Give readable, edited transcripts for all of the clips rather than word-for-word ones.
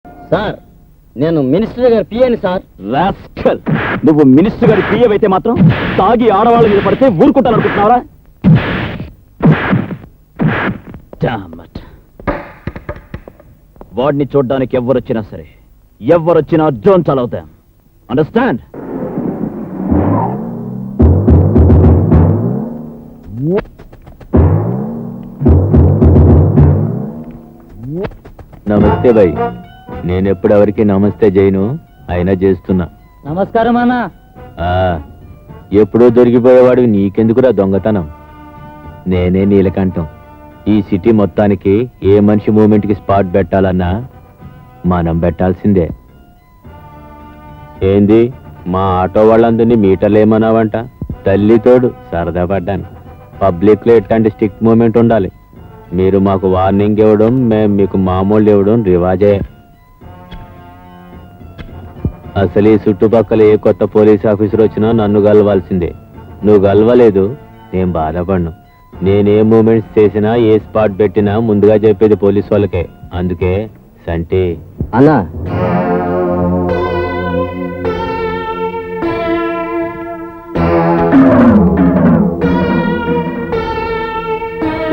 Sir నేను minister గారి పిఏని sir. Rascal, నువ్వు మినిస్టర్ గారి పిఏ అయితే మాత్రం తాగి ఆడవాళ్ళ మీద పడితే ఊరుకుంటాను అనుకుంటున్నావరా? వాడిని చూడ్డానికి ఎవరొచ్చినా సరే, ఎవరొచ్చినా డోంట్ అలౌ దెం. అండర్స్టాండ్? నమస్తే భయ్. నేనెప్పుడు ఎవరికి నమస్తే చేయను, అయినా చేస్తున్నా. నమస్కారం అన్న. ఎప్పుడూ దొరికిపోయేవాడు నీకెందుకురా దొంగతనం? నేనే నీలకంఠం. ఈ సిటీ మొత్తానికి ఏ మనిషి మూమెంట్ కి స్పాట్ పెట్టాలన్నా మనం పెట్టాల్సిందే. ఏంది మా ఆటో వాళ్ళందరినీ మీటర్లేమన్నావంట? తల్లితోడు సరదా పడ్డాను. పబ్లిక్ లో ఎట్లాంటి స్టిక్ మూమెంట్ ఉండాలి. మీరు మాకు వార్నింగ్ ఇవ్వడం, మేము మీకు మామూలు ఇవ్వడం రివాజే. అసలు ఈ చుట్టుపక్కల ఏ కొత్త పోలీస్ ఆఫీసర్ వచ్చినా నన్ను గెలవాల్సిందే. నువ్వు గెలవలేదు, నేను బాధపడను. నేనే మూమెంట్స్ చేసినా, ఏ స్పాట్ పెట్టినా ముందుగా చెప్పేది పోలీస్ వాళ్ళకే. అందుకే సంటి అన్నా,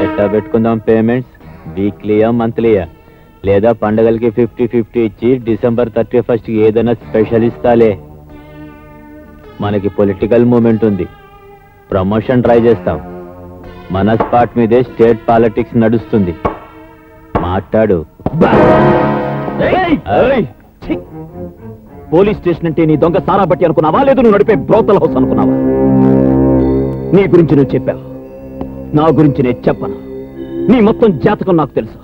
ఎట్లా పెట్టుకుందాం పేమెంట్స్? వీక్లీయా, మంత్లీయా? లేదా పండగలకి 50-50 ఇచ్చి December 31st ఏదైనా స్పెషల్ ఇస్తాలే. మనకి పొలిటికల్ మూమెంట్ ఉంది, ప్రమోషన్ ట్రై చేస్తాం. మన స్పాట్ మీదే స్టేట్ పాలిటిక్స్ నడుస్తుంది. మాట్లాడు. పోలీస్ స్టేషన్ అంటే నీ దొంగ సారా బట్టి అనుకున్నావా, లేదు నువ్వు నడిపే బ్రోతల్ హౌస్ అనుకున్నావా? నీ గురించి నువ్వు చెప్పావు, నా గురించి నేను చెప్పను. నీ మొత్తం జాతకం నాకు తెలుసు.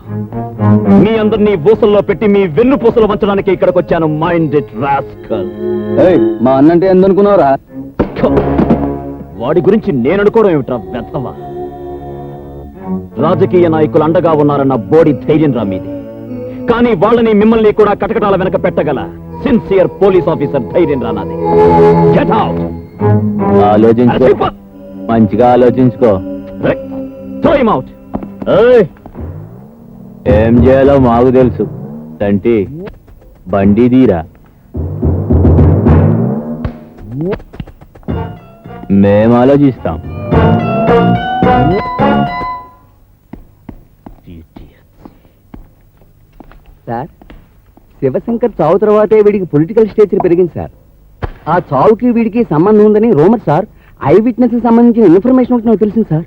మీ అందరినీ బూసల్లో పెట్టి మీ వెన్ను పూసలు వంచడానికి ఇక్కడికి వచ్చాను. Mind it rascal. మా అన్నంటే ఎందుకున్నావురా? వాడి గురించి నేను అనుకోవడం ఏమిట్రా వెతవా? రాజకీయ నాయకులు అండగా ఉన్నారన్న బోడి ధైర్యం రా మీది. కానీ వాళ్ళని మిమ్మల్ని కూడా కటకటాల వెనక పెట్టగల సిన్సియర్ పోలీస్ ఆఫీసర్ ధైర్యం రా నాది. Get out. ఆలోచించుకో, మంచిగా ఆలోచించుకో. Throw him out. ఏం చేయాలో మాకు తెలుసు. తంటి బండి తీరా, మేము ఆలోచిస్తాం. సార్, శివశంకర్ చావు తర్వాతే వీడికి పొలిటికల్ స్టేచర్ పెరిగింది సార్. ఆ చావుకి వీడికి సంబంధం ఉందని రూమర్ సార్. ఐ విట్నెస్ కి సంబంధించిన ఇన్ఫర్మేషన్ ఒకటి నాకు తెలిసింది సార్.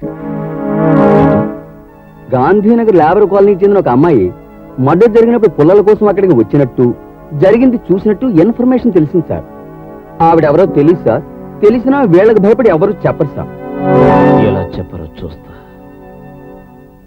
గాంధీనగర్ లేబర్ కాలనీకి చెందిన ఒక అమ్మాయి మర్డర్ జరిగినప్పుడు పుల్లల కోసం అక్కడికి వచ్చినట్టు, జరిగింది చూసినట్టు ఇన్ఫర్మేషన్ తెలిసింది సార్. ఆవిడెవరో తెలియదు సార్. తెలిసినా వీళ్ళకి భయపడి ఎవరు చెప్పరు సార్. ఎలా చెప్పరో చూస్తా.